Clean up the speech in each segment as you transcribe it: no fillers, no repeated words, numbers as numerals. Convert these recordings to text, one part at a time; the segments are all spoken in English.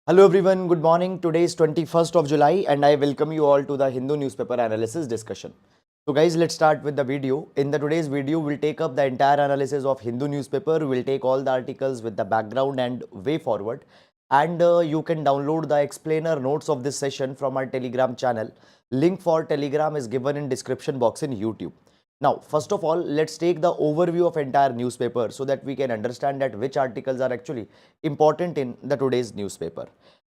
Hello everyone, good morning. Today is 21st of July and I welcome you all to the Hindu newspaper analysis discussion. So guys, let's start with the video. In the today's video, we'll take up the entire analysis of Hindu newspaper. We'll take all the articles with the background and way forward. And you can download the explainer notes of this session from our Telegram channel. Link for Telegram is given in description box in YouTube. Now, first of all, let's take the overview of entire newspaper so that we can understand that which articles are actually important in the today's newspaper.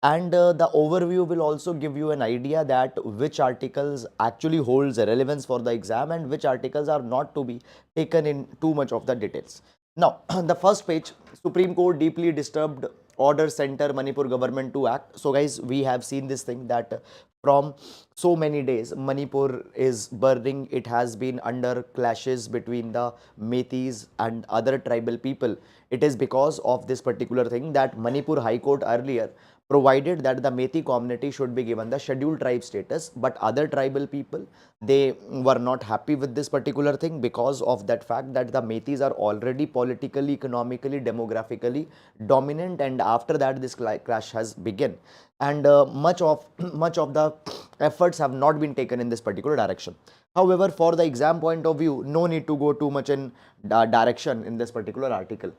And the overview will also give you an idea that which articles actually holds relevance for the exam and which articles are not to be taken in too much of the details. Now, the first page, Supreme Court deeply disturbed order center Manipur government to act. So guys, we have seen this thing that from so many days Manipur is burning. It has been under clashes between the Metis and other tribal people. It is because of this particular thing that Manipur High Court earlier provided that the Methi community should be given the scheduled tribe status, but other tribal people, they were not happy with this particular thing because of that fact that the Metis are already politically, economically, demographically dominant, and after that this clash has begun, and much of the efforts have not been taken in this particular direction. However, for the exam point of view, no need to go too much in direction in this particular article.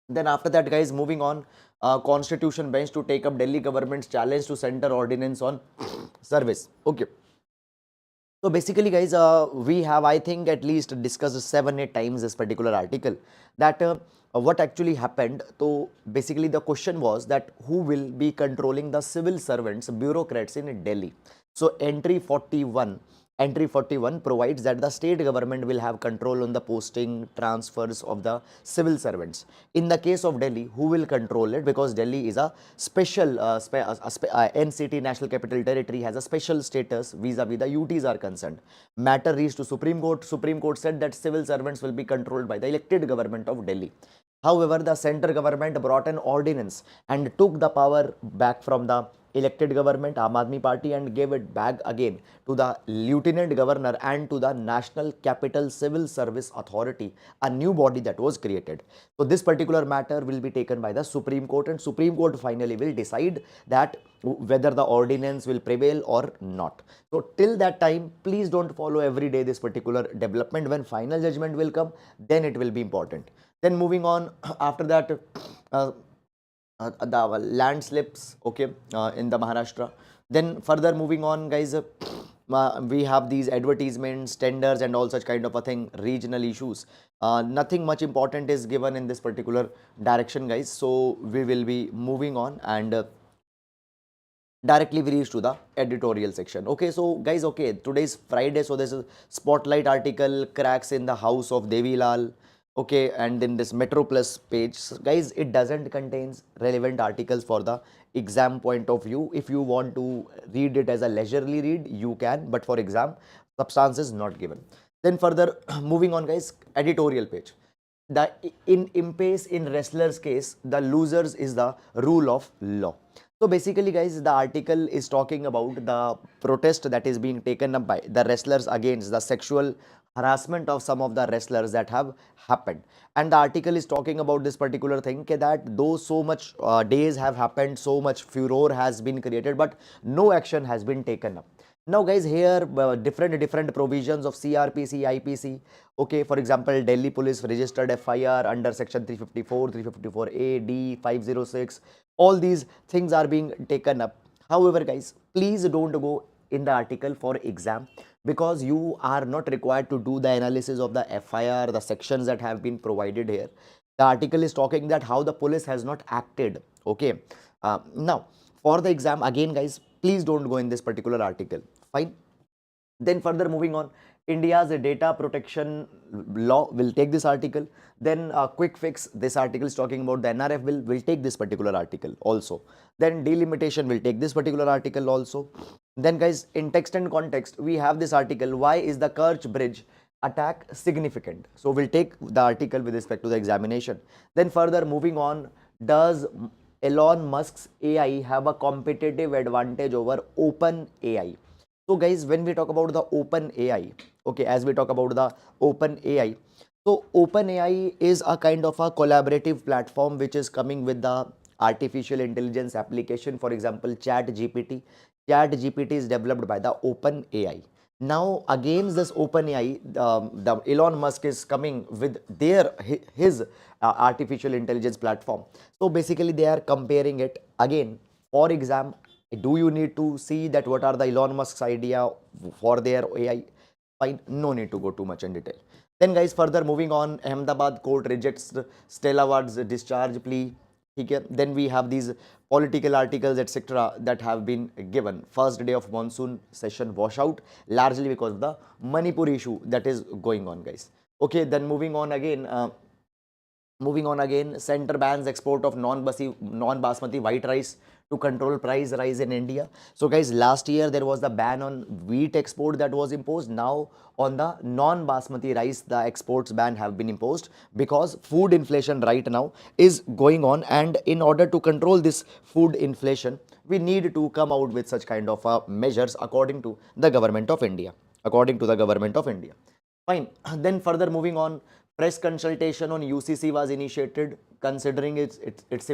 Then after that, guys, moving on, constitution bench to take up Delhi government's challenge to center ordinance on service. Okay. So basically, guys, we have, I think, at least discussed 7-8 times this particular article that what actually happened. So basically, the question was that who will be controlling the civil servants, bureaucrats in Delhi. So Entry 41 provides that the state government will have control on the posting, transfers of the civil servants. In the case of Delhi, who will control it? Because Delhi is a special NCT, National Capital Territory, has a special status vis-a-vis the UTs are concerned. Matter reached to Supreme Court. Supreme Court said that civil servants will be controlled by the elected government of Delhi. However, the central government brought an ordinance and took the power back from the elected government, Aam Aadmi Party, and gave it back again to the Lieutenant Governor and to the National Capital Civil Service Authority, a new body that was created. So this particular matter will be taken by the Supreme Court, and Supreme Court finally will decide that whether the ordinance will prevail or not. So till that time, please don't follow every day this particular development. When final judgment will come, then it will be important. Then moving on, after that, the landslips, okay, in the Maharashtra. Then further moving on, guys, we have these advertisements, tenders, and all such kind of a thing, regional issues. Nothing much important is given in this particular direction, guys. So we will be moving on, and directly we reach to the editorial section. Okay, so guys, okay, today is Friday, so there's a spotlight article, cracks in the house of Devi Lal. Okay, and then this Metro Plus page, so guys, it doesn't contains relevant articles for the exam point of view. If you want to read it as a leisurely read, you can, but for exam, substance is not given. Then further moving on, guys, editorial page. The in impasse in wrestlers case, the losers is the rule of law. So basically, guys, the article is talking about the protest that is being taken up by the wrestlers against the sexual harassment of some of the wrestlers that have happened. And the article is talking about this particular thing that though so much days have happened, so much furor has been created, but no action has been taken up. Now, guys, here different provisions of CRPC, IPC. Okay, for example, Delhi police registered FIR under section 354, 354A, D, 506. All these things are being taken up. However, guys, please don't go in the article for exam, because you are not required to do the analysis of the FIR, the sections that have been provided here. The article is talking that how the police has not acted. Okay, now for the exam, again, guys, please don't go in this particular article. Fine. Then further moving on, India's data protection law will take this article. Then quick fix, this article is talking about the NRF bill, will take this particular article also. Then delimitation will take this particular article also. Then, guys, in text and context, we have this article, why is the Kerch Bridge attack significant? So we'll take the article with respect to the examination. Then further moving on, does Elon Musk's AI have a competitive advantage over open AI? So guys, when we talk about the open AI, okay, as we talk about the open AI, so open AI is a kind of a collaborative platform which is coming with the artificial intelligence application, for example, Chat GPT. Chat GPT is developed by the OpenAI. Now against this OpenAI, the Elon Musk is coming with his artificial intelligence platform. So basically they are comparing it again for exam. Do you need to see that what are the Elon Musk's idea for their AI? Fine, no need to go too much in detail. Then guys, further moving on, Ahmedabad court rejects Stella Ward's discharge plea. Okay. Then we have these political articles etc. that have been given. First day of monsoon session washout, largely because of the Manipur issue that is going on, guys. Okay, then moving on again, center bans export of non-basmati white rice to control price rise in India. So guys, last year there was the ban on wheat export that was imposed. Now on the non-basmati rice, the exports ban have been imposed because food inflation right now is going on, and in order to control this food inflation, we need to come out with such kind of measures according to the government of India. Fine. Then further moving on, press consultation on UCC was initiated considering its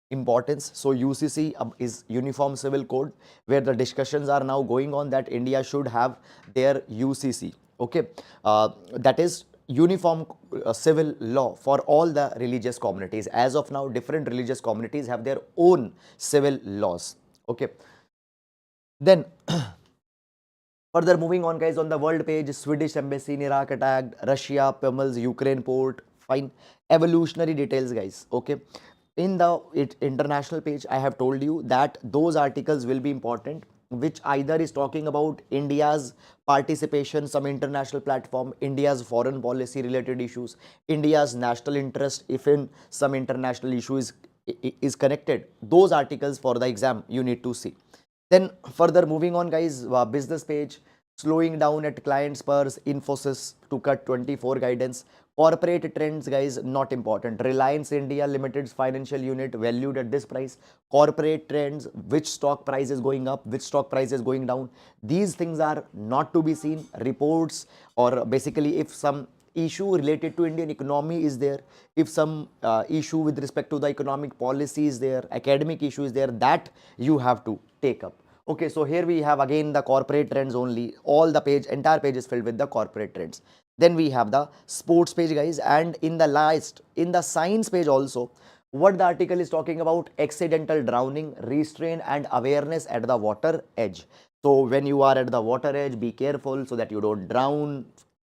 importance. So UCC is Uniform Civil Code, where the discussions are now going on that India should have their UCC. Okay, that is uniform civil law for all the religious communities. As of now, different religious communities have their own civil laws. Okay, then further moving on, guys, on the world page, Swedish embassy in Iraq attacked, Russia pummels Ukraine port. Fine, evolutionary details, guys. Okay, in the international page, I have told you that those articles will be important, which either is talking about India's participation, some international platform, India's foreign policy related issues, India's national interest, if in some international issue is connected. Those articles for the exam you need to see. Then further moving on, guys, business page, slowing down at clients' purse, Infosys to cut 24 guidance. Corporate trends, guys, not important. Reliance India Limited's financial unit valued at this price. Corporate trends, which stock price is going up, which stock price is going down. These things are not to be seen. Reports, or basically if some issue related to Indian economy is there, if some issue with respect to the economic policy is there, academic issue is there, that you have to take up. Okay, so here we have again the corporate trends only. All the page, entire page is filled with the corporate trends. Then we have the sports page, guys, and in the last, in the science page also, what the article is talking about: accidental drowning, restraint and awareness at the water edge. So when you are at the water edge, be careful so that you don't drown.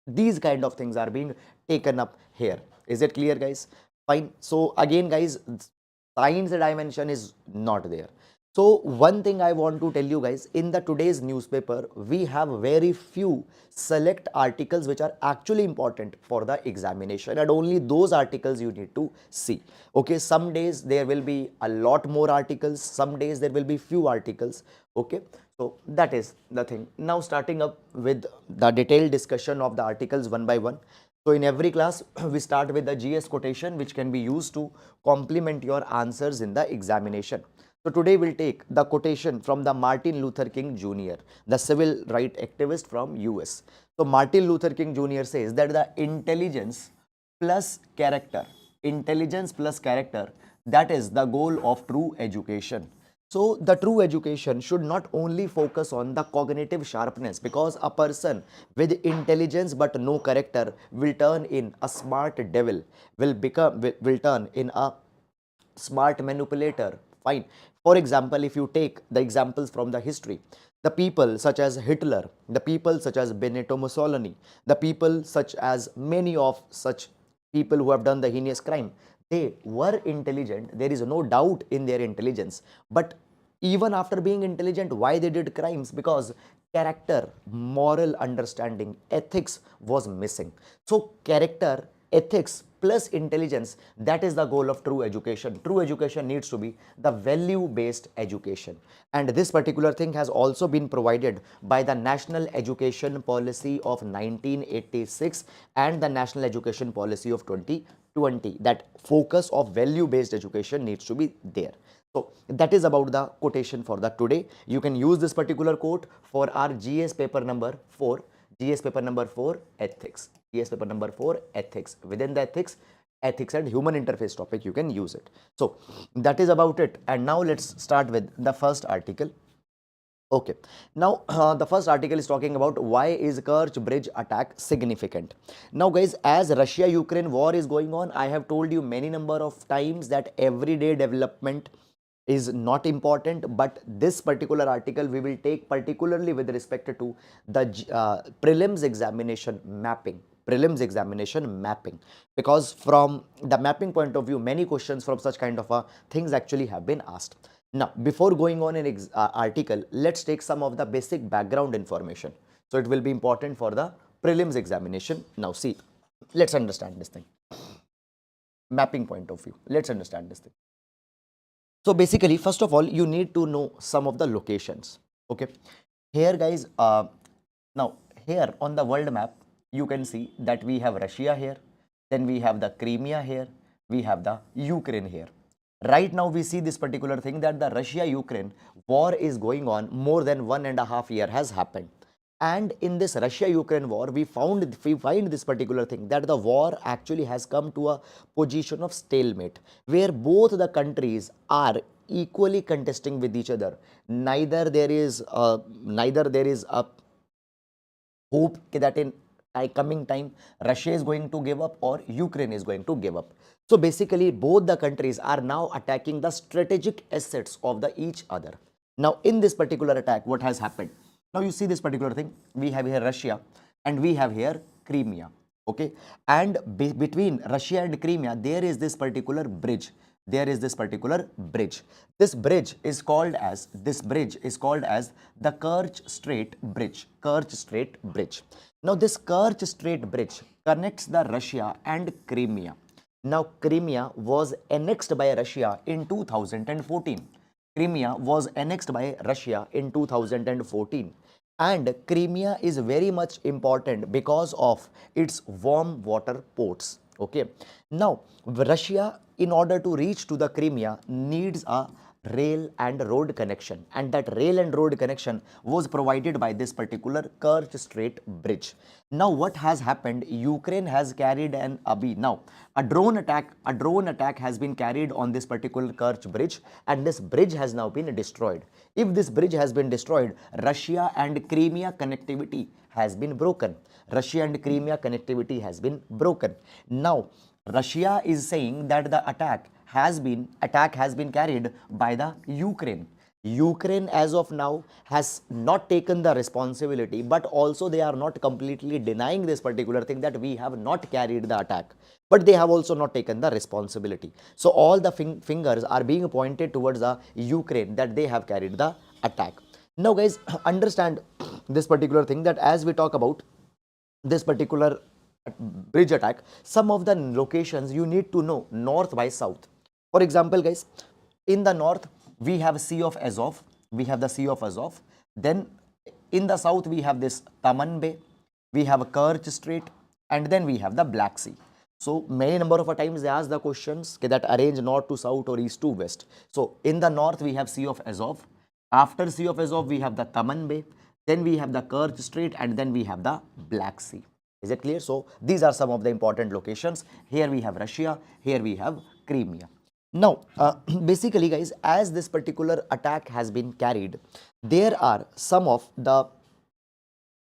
These kind of things are being taken up here. Is it clear, guys? Fine. So again, guys, science dimension is not there. So one thing I want to tell you guys, in the today's newspaper, we have very few select articles which are actually important for the examination, and only those articles you need to see. Okay, some days there will be a lot more articles, some days there will be few articles. Okay, so that is the thing. Now starting up with the detailed discussion of the articles one by one. So in every class, we start with the GS quotation, which can be used to complement your answers in the examination. So today we'll take the quotation from the Martin Luther King Jr., the civil rights activist from US. So Martin Luther King Jr. says that the intelligence plus character, that is the goal of true education. So the true education should not only focus on the cognitive sharpness, because a person with intelligence but no character will turn in a smart devil, will turn in a smart manipulator. Fine. For example, if you take the examples from the history, the people such as Hitler, the people such as Benito Mussolini, the people such as many of such people who have done the heinous crime, they were intelligent. There is no doubt in their intelligence. But even after being intelligent, why they did crimes? Because character, moral understanding, ethics was missing. So character, ethics plus intelligence, that is the goal of true education. True education needs to be the value-based education. And this particular thing has also been provided by the National Education Policy of 1986 and the National Education Policy of 2020. That focus of value-based education needs to be there. So that is about the quotation for the today. You can use this particular quote for our GS paper number 4. GS paper number 4 ethics. GS paper number 4 ethics. Within the ethics, ethics and human interface topic, you can use it. So that is about it. And now let's start with the first article. Okay, now the first article is talking about why is Kerch bridge attack significant. Now guys, as Russia-Ukraine war is going on, I have told you many number of times that everyday development is not important, but this particular article we will take particularly with respect to the prelims examination mapping. Prelims examination mapping, because from the mapping point of view, many questions from such kind of things actually have been asked. Now, before going on in article, let's take some of the basic background information. So it will be important for the prelims examination. Now see, let's understand this thing. Mapping point of view, let's understand this thing. So basically, first of all, you need to know some of the locations. Okay, here guys, now here on the world map, you can see that we have Russia here, then we have the Crimea here, we have the Ukraine here. Right now we see this particular thing that the Russia-Ukraine war is going on, more than 1.5 years has happened. And in this Russia-Ukraine war, we find this particular thing that the war actually has come to a position of stalemate, where both the countries are equally contesting with each other. Neither there is a hope that in coming time Russia is going to give up or Ukraine is going to give up. So basically both the countries are now attacking the strategic assets of the each other. Now in this particular attack, what has happened? Now you see this particular thing, we have here Russia and we have here Crimea. Okay, and between Russia and Crimea there is this particular bridge. This bridge is called as the Kerch Strait Bridge. Now this Kerch Strait Bridge connects the Russia and Crimea. Now Crimea was annexed by Russia in 2014. And Crimea is very much important because of its warm water ports. Okay, now Russia, in order to reach to the Crimea, needs a rail and road connection, and that rail and road connection was provided by this particular Kerch Strait Bridge. Now what has happened? Ukraine has carried a drone attack has been carried on this particular Kerch Bridge, and this bridge has now been destroyed. If this bridge has been destroyed, Russia and Crimea connectivity has been broken. Now Russia is saying that the attack has been carried by the Ukraine. Ukraine as of now has not taken the responsibility, but also they are not completely denying this particular thing that we have not carried the attack, but they have also not taken the responsibility. So all the fingers are being pointed towards the Ukraine that they have carried the attack. Now guys, understand this particular thing that as we talk about this particular bridge attack, some of the locations you need to know north by south. For example guys, in the north we have Sea of Azov, then in the south we have this Taman Bay, we have Kerch Strait, and then we have the Black Sea. So many number of times they ask the questions that arrange north to south or east to west. So in the north we have Sea of Azov, after Sea of Azov we have the Taman Bay, then we have the Kerch Strait, and then we have the Black Sea. Is it clear? So these are some of the important locations. Here we have Russia, here we have Crimea. Now basically guys, as this particular attack has been carried, there are some of the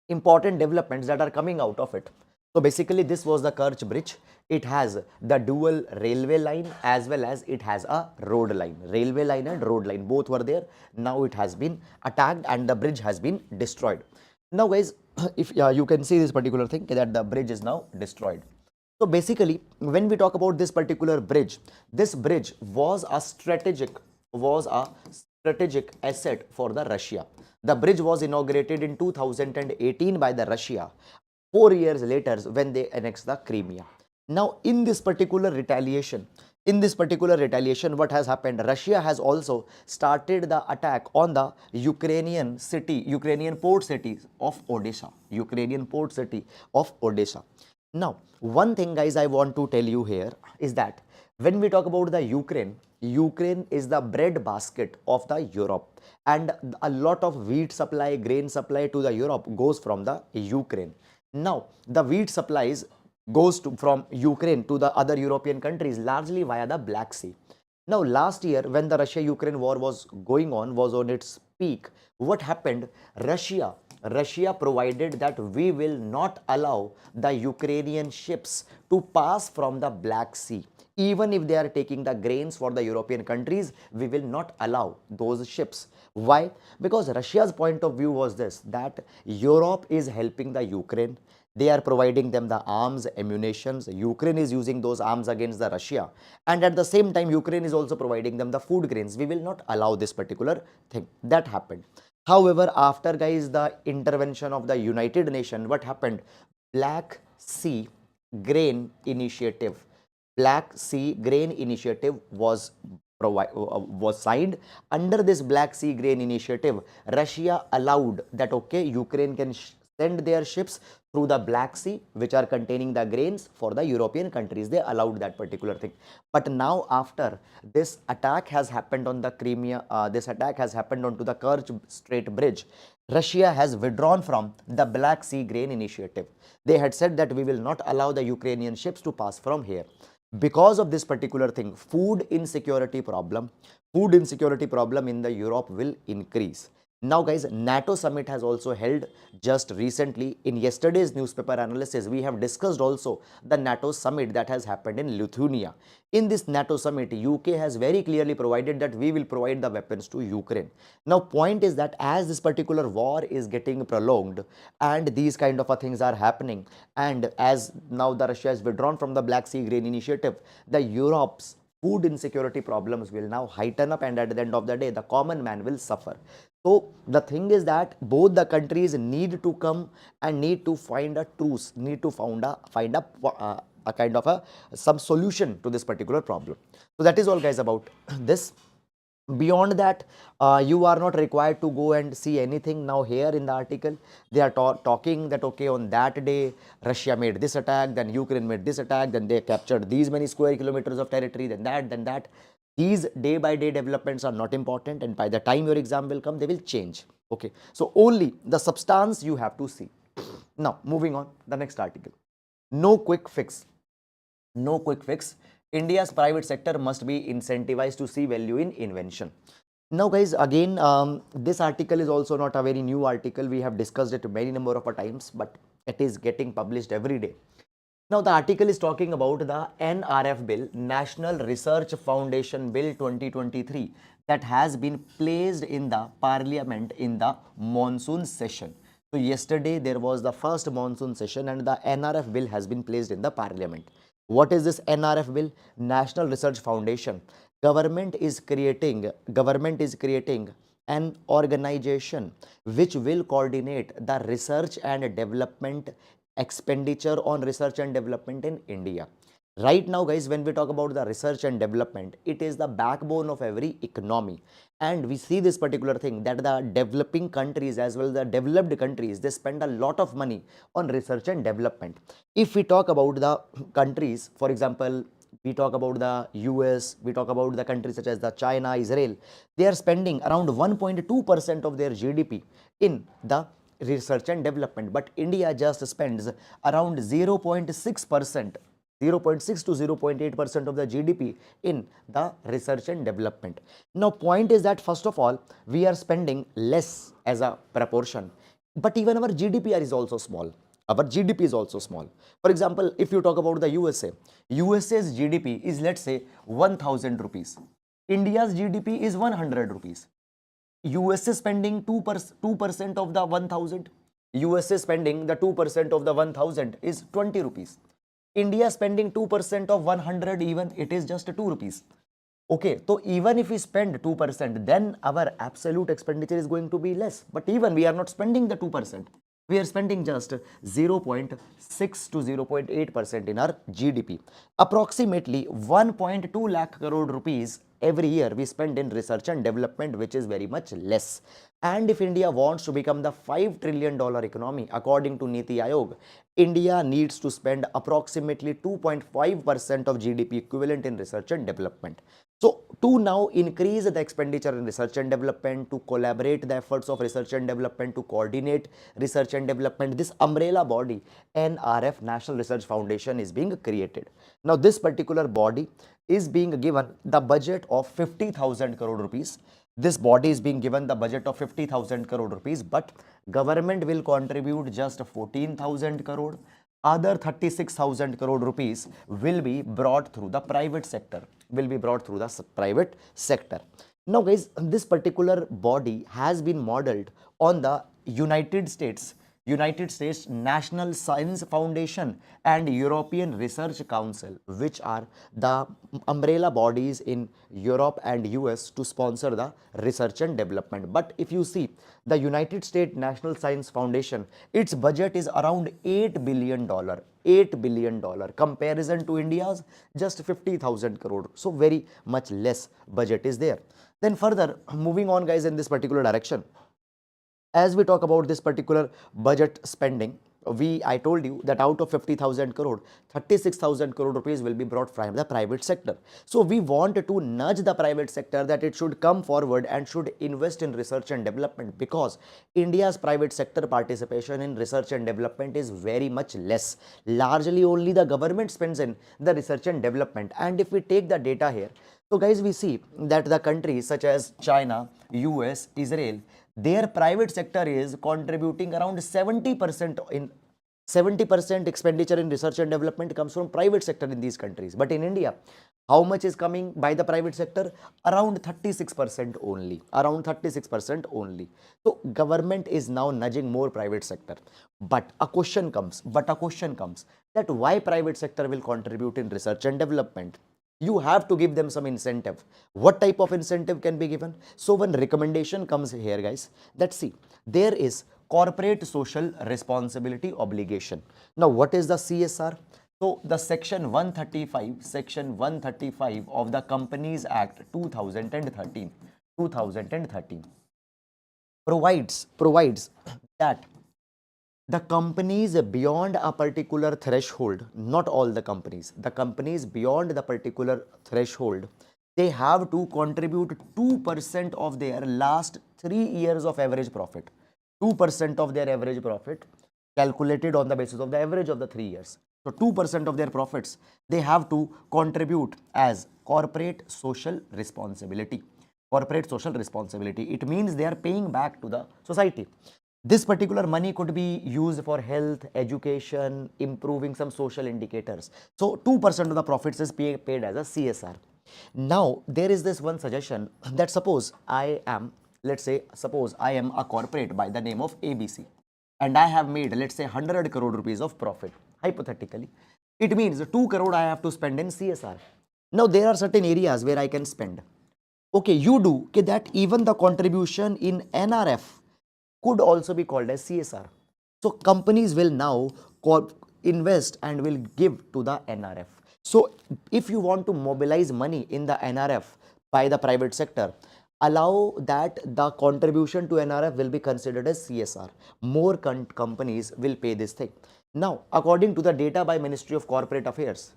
important developments that are coming out of it. So basically this was the Kerch Bridge. It has the dual railway line as well as it has a road line. Railway line and road line both were there. Now it has been attacked and the bridge has been destroyed. Now guys, if you can see this particular thing that the bridge is now destroyed. So basically when we talk about this particular bridge, this bridge was a strategic asset for the Russia. The bridge was inaugurated in 2018 by the Russia, 4 years later when they annexed the Crimea. Now in this particular retaliation, what has happened? Russia has also started the attack on the Ukrainian port city of Odessa. Now, one thing guys I want to tell you here is that when we talk about the Ukraine is the bread basket of the Europe, and a lot of wheat supply, grain supply to the Europe goes from the Ukraine. Now, the wheat supplies goes from Ukraine to the other European countries largely via the Black Sea. Now, last year, when the Russia-Ukraine war was going on, was on its peak, what happened? Russia provided that we will not allow the Ukrainian ships to pass from the Black Sea. Even if they are taking the grains for the European countries, we will not allow those ships. Why? Because Russia's point of view was this, that Europe is helping the Ukraine. They are providing them the arms, ammunitions. Ukraine is using those arms against the Russia. And at the same time, Ukraine is also providing them the food grains. We will not allow this particular thing. That happened. However, after guys, the intervention of the United Nations, what happened? Black Sea Grain Initiative. Black Sea Grain Initiative was signed. Under this Black Sea Grain Initiative, Russia allowed that okay, Ukraine can send their ships through the Black Sea, which are containing the grains for the European countries. They allowed that particular thing. But now, after this attack has happened on the Crimea, this attack has happened onto the Kerch Strait Bridge, Russia has withdrawn from the Black Sea Grain Initiative. They had said that we will not allow the Ukrainian ships to pass from here. Because of this particular thing, food insecurity problem in the Europe will increase. Now guys, NATO summit has also held just recently. In yesterday's newspaper analysis, we have discussed also the NATO summit that has happened in Lithuania. In this NATO summit, UK has very clearly provided that we will provide the weapons to Ukraine. Now point is that as this particular war is getting prolonged and these kind of things are happening, and as now the Russia has withdrawn from the Black Sea Grain Initiative, the Europe's food insecurity problems will now heighten up, and at the end of the day, the common man will suffer. So the thing is that both the countries need to come and need to find a truce, need to find a kind of some solution to this particular problem. So that is all guys about this. Beyond that, you are not required to go and see anything. Now here in the article, they are talking that okay, on that day Russia made this attack, then Ukraine made this attack, then they captured these many square kilometers of territory, then that. These day by day developments are not important, and by the time your exam will come, they will change. Okay, so only the substance you have to see. Now moving on, the next article. No quick fix. No quick fix. India's private sector must be incentivized to see value in invention. Now guys, again, this article is also not a very new article. We have discussed it many number of times, but it is getting published every day. Now the article is talking about the NRF bill, National Research Foundation Bill 2023, that has been placed in the parliament in the monsoon session. So yesterday there was the first monsoon session and the NRF bill has been placed in the parliament. What is this NRF bill? National Research Foundation. Government is creating an organization which will coordinate the research and development expenditure on research and development in India. Right now guys, when we talk about the research and development, it is the backbone of every economy, and we see this particular thing that the developing countries as well as the developed countries, they spend a lot of money on research and development. If we talk about the countries, for example, we talk about the US, we talk about the countries such as the China, Israel, they are spending around 1.2% of their GDP in the research and development, but India just spends around 0.6%, 0.6 to 0.8% of the GDP in the research and development. Now point is that first of all, we are spending less as a proportion, but even our GDPR is also small. Our GDP is also small. For example, if you talk about the USA's GDP is, let's say, 1000 rupees. India's GDP is 100 rupees. USA spending 2% of the 1000. USA spending the 2% of the 1000 is 20 rupees. India spending 2% of 100, even it is just 2 rupees. Okay, so even if we spend 2%, then our absolute expenditure is going to be less. But even we are not spending the 2%. We are spending just 0.6 to 0.8% in our GDP. Approximately 1.2 lakh crore rupees every year we spend in research and development, which is very much less. And if India wants to become the $5 trillion economy, according to Niti Aayog, India needs to spend approximately 2.5% of GDP equivalent in research and development. So to now increase the expenditure in research and development, to collaborate the efforts of research and development, to coordinate research and development, this umbrella body NRF, National Research Foundation, is being created. Now this particular body is being given the budget of 50,000 crore rupees. This body is being given the budget of 50,000 crore rupees, but government will contribute just 14,000 crore. Other 36,000 crore rupees will be brought through the private sector, private sector. Now guys, this particular body has been modeled on the United States National Science Foundation and European Research Council, which are the umbrella bodies in Europe and US to sponsor the research and development. But if you see the United States National Science Foundation, its budget is around $8 billion. $8 billion comparison to India's just 50,000 crore. So very much less budget is there. Then further moving on guys in this particular direction, as we talk about this particular budget spending, I told you that out of 50,000 crore, 36,000 crore rupees will be brought from the private sector. So we want to nudge the private sector that it should come forward and should invest in research and development, because India's private sector participation in research and development is very much less. Largely only the government spends in the research and development. And if we take the data here, so guys, we see that the countries such as China, US, Israel, their private sector is contributing around 70% expenditure in research and development comes from private sector in these countries. But in India, how much is coming by the private sector? Around 36% only. Around 36% only. So government is now nudging more private sector. But a question comes that why private sector will contribute in research and development? You have to give them some incentive. What type of incentive can be given? So one recommendation comes here guys, that see, there is corporate social responsibility obligation. Now what is the CSR? So the section 135 of the Companies Act 2013 provides that the companies beyond a particular threshold, not all the companies beyond the particular threshold, they have to contribute 2% of their last 3 years of average profit. 2% of their average profit calculated on the basis of the average of the 3 years. So 2% of their profits they have to contribute as corporate social responsibility. It means they are paying back to the society. This particular money could be used for health, education, improving some social indicators. So 2% of the profits is paid as a CSR. Now there is this one suggestion that suppose I am a corporate by the name of ABC, and I have made, let's say, 100 crore rupees of profit, hypothetically. It means 2 crore I have to spend in CSR. Now there are certain areas where I can spend. Okay, you do that even the contribution in NRF could also be called as CSR. So companies will now invest and will give to the NRF. So if you want to mobilize money in the NRF by the private sector, allow that the contribution to NRF will be considered as CSR. More companies will pay this thing. Now, according to the data by Ministry of Corporate Affairs,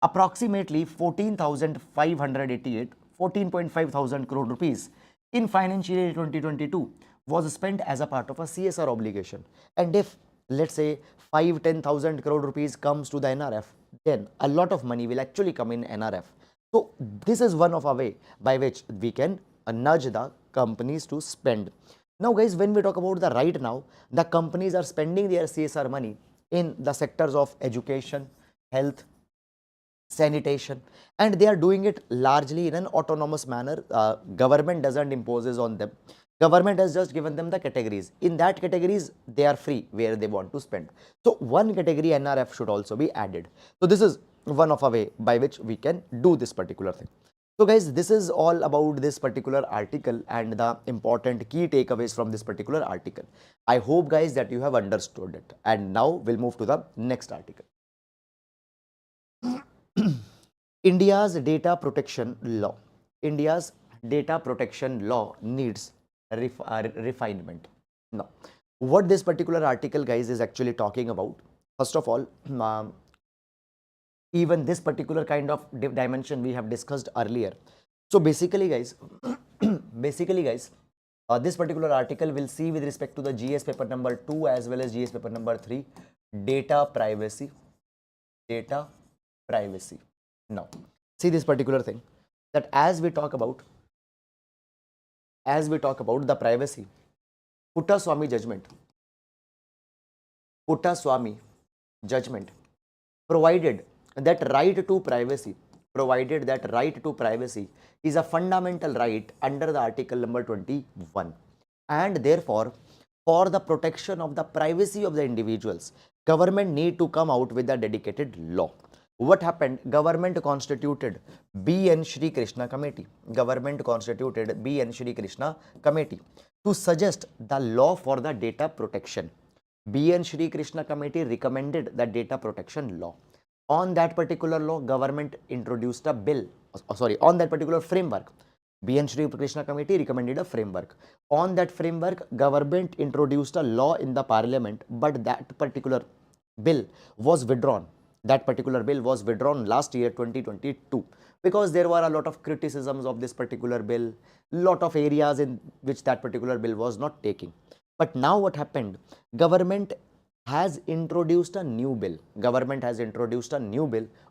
approximately 14.5 thousand crore rupees in financial year 2022 was spent as a part of a CSR obligation. And if, let's say, 5-10,000 crore rupees comes to the NRF, then a lot of money will actually come in NRF. So this is one of a way by which we can nudge the companies to spend. Now guys, when we talk about the right now, the companies are spending their CSR money in the sectors of education, health, sanitation, and they are doing it largely in an autonomous manner. Government doesn't impose on them. Government has just given them the categories. In that categories, they are free where they want to spend. So one category NRF should also be added. So this is one of a way by which we can do this particular thing. So guys, this is all about this particular article and the important key takeaways from this particular article. I hope guys that you have understood it. And now we'll move to the next article. India's data protection law. India's data protection law needs refinement. Now, what this particular article guys is actually talking about, first of all, Even this particular kind of dimension we have discussed earlier. So basically guys, this particular article will see with respect to the GS paper number 2 as well as GS paper number 3, data privacy. Now, see this particular thing, that as we talk about the privacy, Puttaswamy judgment provided that right to privacy is a fundamental right under the article number 21, and therefore for the protection of the privacy of the individuals, government need to come out with a dedicated law. What happened? Government constituted B.N. Shri Krishna committee to suggest the law for the data protection. B.N. Shri Krishna committee recommended the data protection law. On that particular law, government introduced a bill, on that particular framework, B.N. Shri Krishna committee recommended a framework. On that framework, government introduced a law in the parliament, but that particular bill was withdrawn. Last year 2022, because there were a lot of criticisms of this particular bill, lot of areas in which that particular bill was not taking. But now what happened? Government has introduced a new bill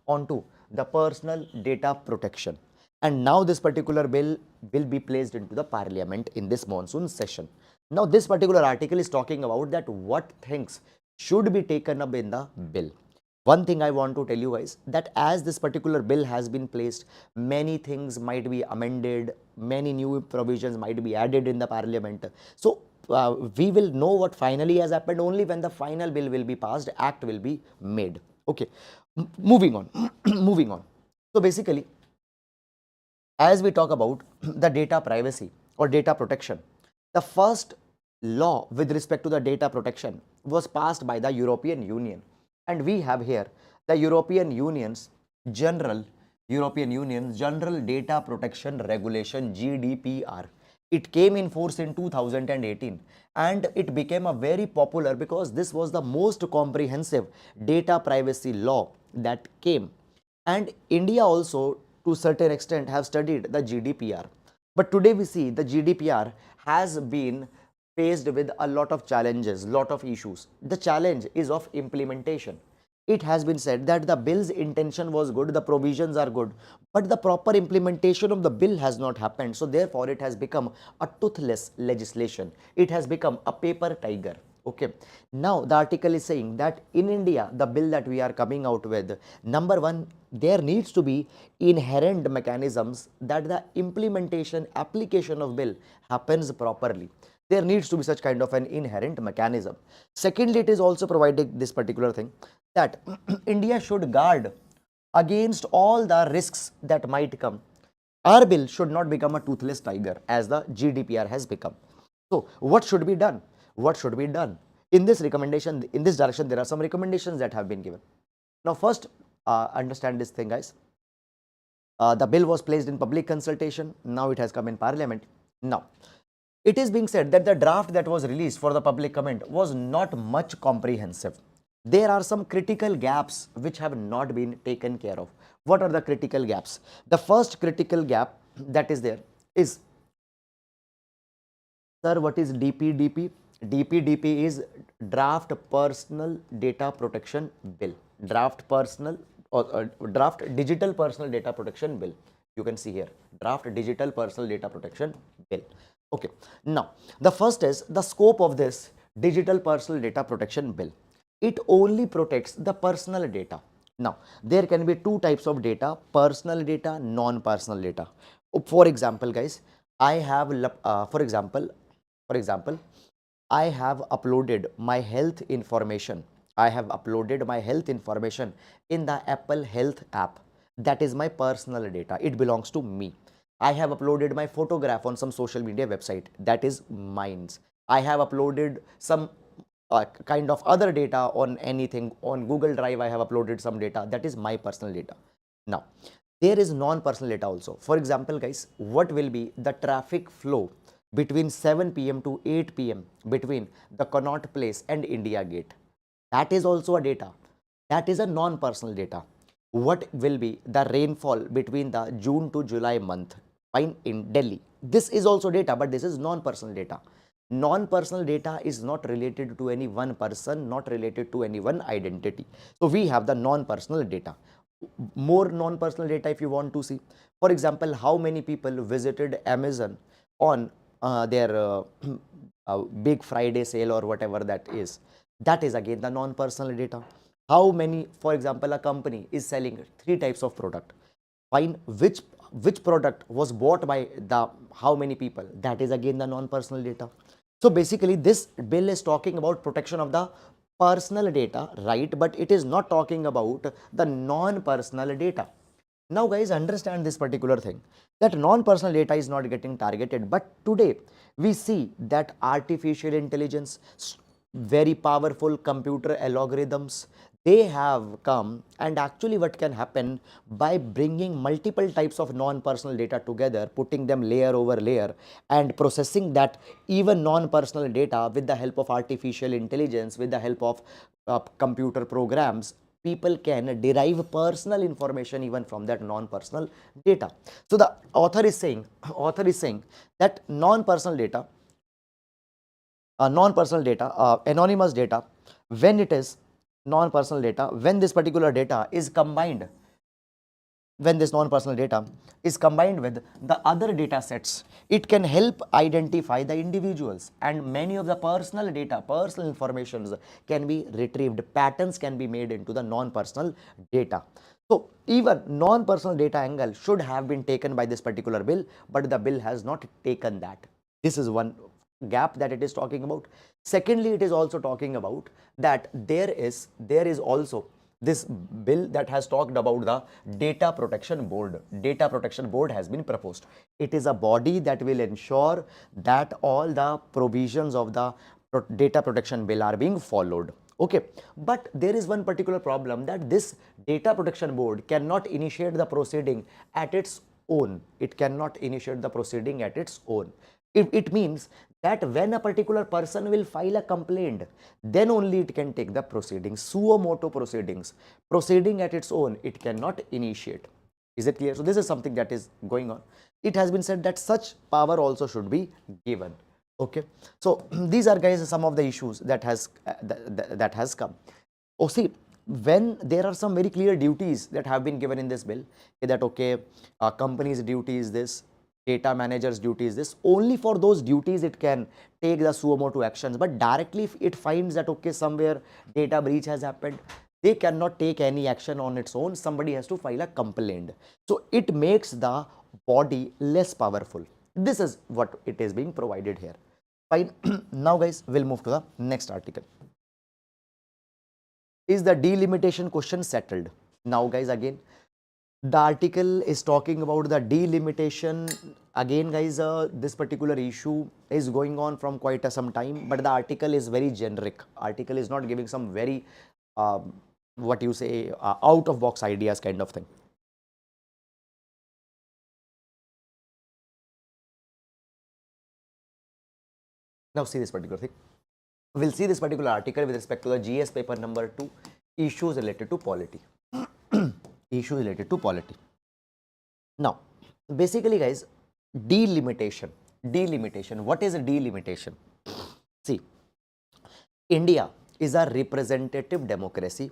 onto the personal data protection, and now this particular bill will be placed into the parliament in this monsoon session. Now this particular article is talking about that what things should be taken up in the bill. One thing I want to tell you guys, that as this particular bill has been placed, many things might be amended, many new provisions might be added in the parliament. So we will know what finally has happened only when the final bill will be passed, act will be made. Okay, moving on. So basically, as we talk about the data privacy or data protection, the first law with respect to the data protection was passed by the European Union. And we have here the European Union's General Data Protection Regulation, GDPR. It came in force in 2018 and it became a very popular because this was the most comprehensive data privacy law that came. And India also to certain extent have studied the GDPR. But today we see the GDPR has been faced with a lot of challenges, lot of issues. The challenge is of implementation. It has been said that the bill's intention was good, the provisions are good, but the proper implementation of the bill has not happened. So therefore it has become a toothless legislation. It has become a paper tiger. Okay. Now the article is saying that in India, the bill that we are coming out with, number one, there needs to be inherent mechanisms that the application of bill happens properly. There needs to be such kind of an inherent mechanism. Secondly, it is also providing this particular thing that India should guard against all the risks that might come. Our bill should not become a toothless tiger as the GDPR has become. So what should be done? In this recommendation, in this direction, there are some recommendations that have been given. Now first, understand this thing, guys. The bill was placed in public consultation. Now it has come in parliament. Now it is being said that the draft that was released for the public comment was not much comprehensive. There are some critical gaps which have not been taken care of. What are the critical gaps? The first critical gap that is there is, sir, what is DPDP? DPDP is Draft Personal Data Protection Bill. Draft Digital Personal Data Protection Bill. You can see here, Draft Digital Personal Data Protection Bill. Okay. Now, the first is the scope of this Digital Personal Data Protection Bill. It only protects the personal data. Now, there can be two types of data, personal data, non-personal data. For example, guys, I have, for example, I have uploaded my health information. In the Apple Health app. That is my personal data. It belongs to me. I have uploaded my photograph on some social media website. That is mine. I have uploaded some kind of other data on anything on Google Drive. I have uploaded some data. That is my personal data. Now, there is non-personal data also. For example, guys, what will be the traffic flow between 7 p.m. to 8 p.m. between the Connaught Place and India Gate? That is also a data. That is a non-personal data. what will be the rainfall between the June to July month, fine, in Delhi. This is also data, but this is non-personal data. Non-personal data is not related to any one person, not related to any one identity. So we have the non-personal data. More non-personal data if you want to see. For example, how many people visited Amazon on their big Friday sale or whatever that is. That is again the non-personal data. How many, for example, a company is selling 3 types of product. Find which product was bought by the how many people. That is again the non-personal data. So basically this bill is talking about protection of the personal data, right? But it is not talking about the non-personal data. Now guys, understand this particular thing, that non-personal data is not getting targeted, but today we see that artificial intelligence, very powerful computer algorithms, they have come, and actually what can happen by bringing multiple types of non-personal data together, putting them layer over layer and processing that even non-personal data with the help of artificial intelligence, with the help of computer programs, people can derive personal information even from that non-personal data. So the author is saying that non-personal data, anonymous data, when it is non-personal data, when this particular data is combined, when this non-personal data is combined with the other data sets, it can help identify the individuals, and many of the personal data, personal informations can be retrieved, patterns can be made into the non-personal data. So even non-personal data angle should have been taken by this particular bill, but the bill has not taken that. This is one gap that it is talking about. Secondly, it is also talking about that there is also this bill that has talked about the data protection board. Data protection board has been proposed. It is a body that will ensure that all the provisions of the data protection bill are being followed. Okay, but there is one particular problem, that this data protection board cannot initiate the proceeding at its own. It cannot initiate the proceeding at its own. It means that when a particular person will file a complaint, then only it can take the proceedings, suo motu proceedings. Proceeding at its own, it cannot initiate. Is it clear? So this is something that is going on. It has been said that such power also should be given. Okay, so these are, guys, some of the issues that has come. Oh, see, when there are some very clear duties that have been given in this bill, that okay, company's duty is this, data manager's duty is this, only for those duties it can take the suo motu actions, but directly if it finds that okay, somewhere data breach has happened, they cannot take any action on its own. Somebody has to file a complaint. So it makes the body less powerful. This is what it is being provided here. Fine. Now guys, we'll move to the next article. Is the delimitation question settled? Now guys, again, the article is talking about the delimitation. Again guys, this particular issue is going on from quite some time, but the article is very generic. Article is not giving some very what you say out of box ideas kind of thing. Now see this particular thing. We'll see this particular article with respect to the GS paper number 2, issues related to polity. Issues related to polity. Now, basically guys, delimitation. What is a delimitation? See, India is a representative democracy.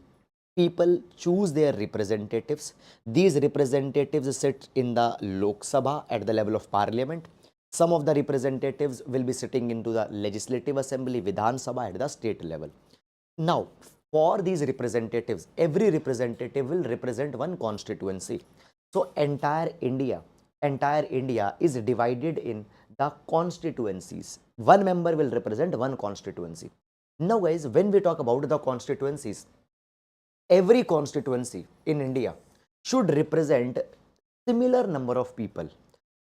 People choose their representatives. These representatives sit in the Lok Sabha at the level of parliament. Some of the representatives will be sitting into the legislative assembly, Vidhan Sabha, at the state level. Now, for these representatives, every representative will represent one constituency. So entire India is divided in the constituencies. One member will represent one constituency. Now guys, when we talk about the constituencies, every constituency in India should represent similar number of people.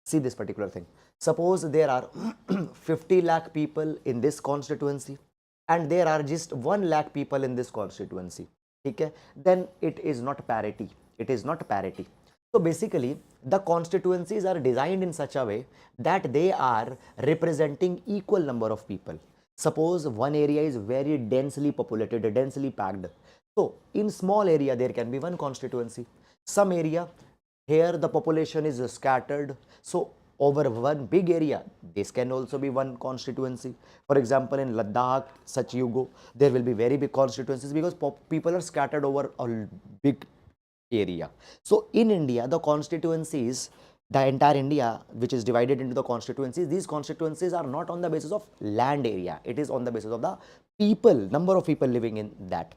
See this particular thing. Suppose there are 50 lakh people in this constituency and there are just 1 lakh people in this constituency. Okay? Then it is not parity. It is not parity. So basically, the constituencies are designed in such a way that they are representing equal number of people. Suppose one area is very densely populated, densely packed. So in small area there can be one constituency. Some area here the population is scattered. So over one big area, this can also be one constituency. For example, in Ladakh, such you go, there will be very big constituencies because people are scattered over a big area. So in India, the constituencies, the entire India, which is divided into the constituencies, these constituencies are not on the basis of land area. It is on the basis of the people, number of people living in that.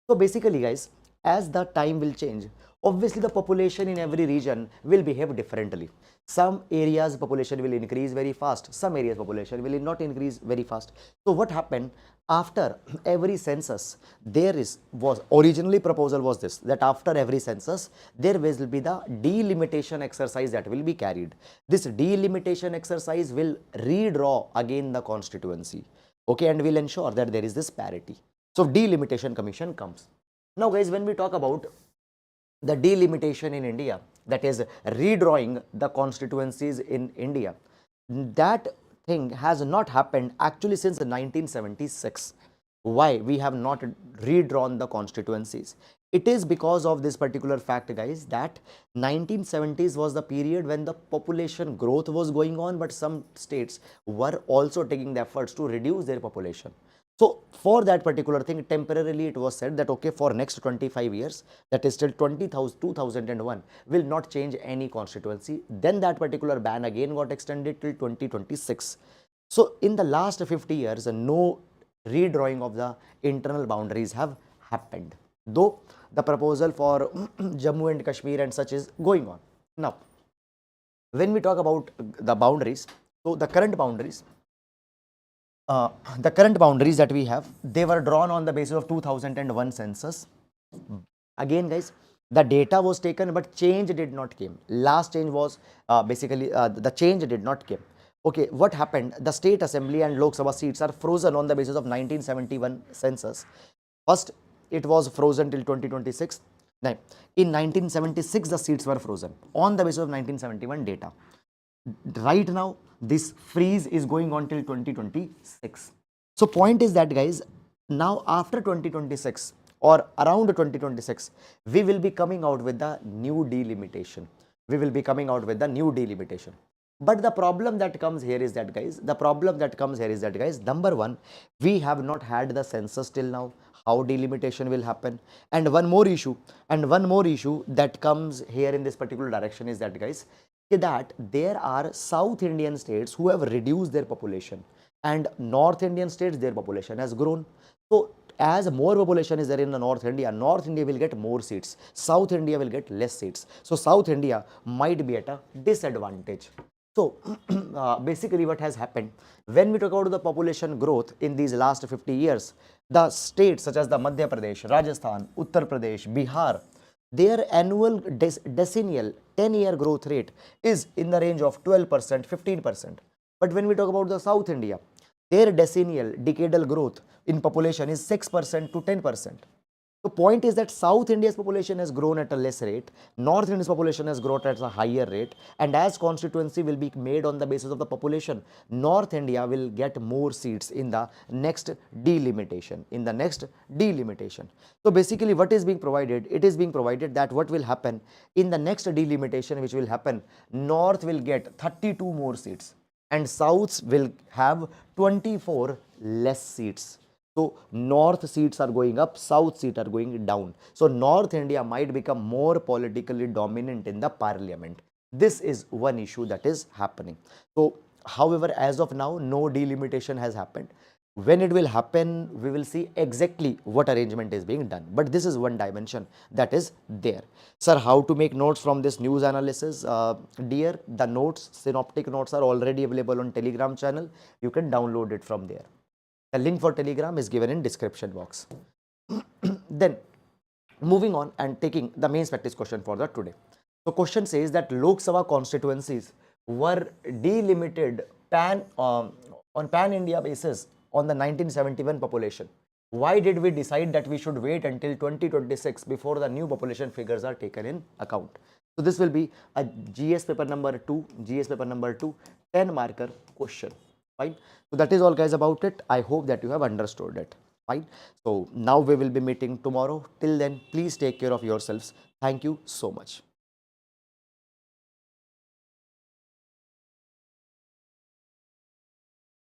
So basically, guys, as the time will change, obviously the population in every region will behave differently. Some areas population will increase very fast, some areas population will not increase very fast. So what happened after every census, was originally proposal was this, that after every census there will be the delimitation exercise that will be carried. This delimitation exercise will redraw again the constituency, okay, and will ensure that there is this parity. So delimitation commission comes. Now guys, when we talk about the delimitation in India, that is redrawing the constituencies in India, that thing has not happened actually since 1976. Why we have not redrawn the constituencies? It is because of this particular fact, guys, that 1970s was the period when the population growth was going on, but some states were also taking the efforts to reduce their population. So for that particular thing, temporarily it was said that okay, for next 25 years, that is till 2001, will not change any constituency. Then that particular ban again got extended till 2026. So in the last 50 years, no redrawing of the internal boundaries have happened, though the proposal for Jammu and Kashmir and such is going on. Now, when we talk about the boundaries, so the current boundaries that we have, they were drawn on the basis of 2001 census. Again, guys, the data was taken, but change did not came. Last change was the change did not came. Okay, what happened? The state assembly and Lok Sabha seats are frozen on the basis of 1971 census. First, it was frozen till 2026. Now, in 1976, the seats were frozen on the basis of 1971 data. Right now, this freeze is going on till 2026. So point is that, guys, now after 2026 or around 2026, we will be coming out with the new delimitation. But the problem that comes here is that, guys, number one, we have not had the census till now. How delimitation will happen? And one more issue that comes here in this particular direction is that, guys, that there are South Indian states who have reduced their population, and North Indian states, their population has grown. So as more population is there in the North India will get more seats, South India will get less seats. So South India might be at a disadvantage. So basically what has happened, when we talk about the population growth in these last 50 years, the states such as the Madhya Pradesh, Rajasthan, Uttar Pradesh, Bihar, their annual decennial 10-year growth rate is in the range of 12%, 15%. But when we talk about the South India, their decennial decadal growth in population is 6% to 10%. The point is that South India's population has grown at a less rate, North India's population has grown at a higher rate, and as constituency will be made on the basis of the population, North India will get more seats in the next delimitation. So basically what is being provided? It is being provided that what will happen in the next delimitation, which will happen, North will get 32 more seats and South will have 24 less seats. So North seats are going up, South seats are going down. So North India might become more politically dominant in the parliament. This is one issue that is happening. So however, as of now, no delimitation has happened. When it will happen, we will see exactly what arrangement is being done. But this is one dimension that is there. Sir, how to make notes from this news analysis? Dear, the notes, synoptic notes are already available on Telegram channel. You can download it from there. The link for Telegram is given in description box. Then moving on and taking the main practice question for the today. So question says that Lok Sabha constituencies were delimited on pan India basis on the 1971 population. Why did we decide that we should wait until 2026 before the new population figures are taken in account? So this will be a GS paper number 2, 10 marker question. Fine. So that is all guys about it. I hope that you have understood it. Fine. So now we will be meeting tomorrow. Till then, please take care of yourselves. Thank you so much.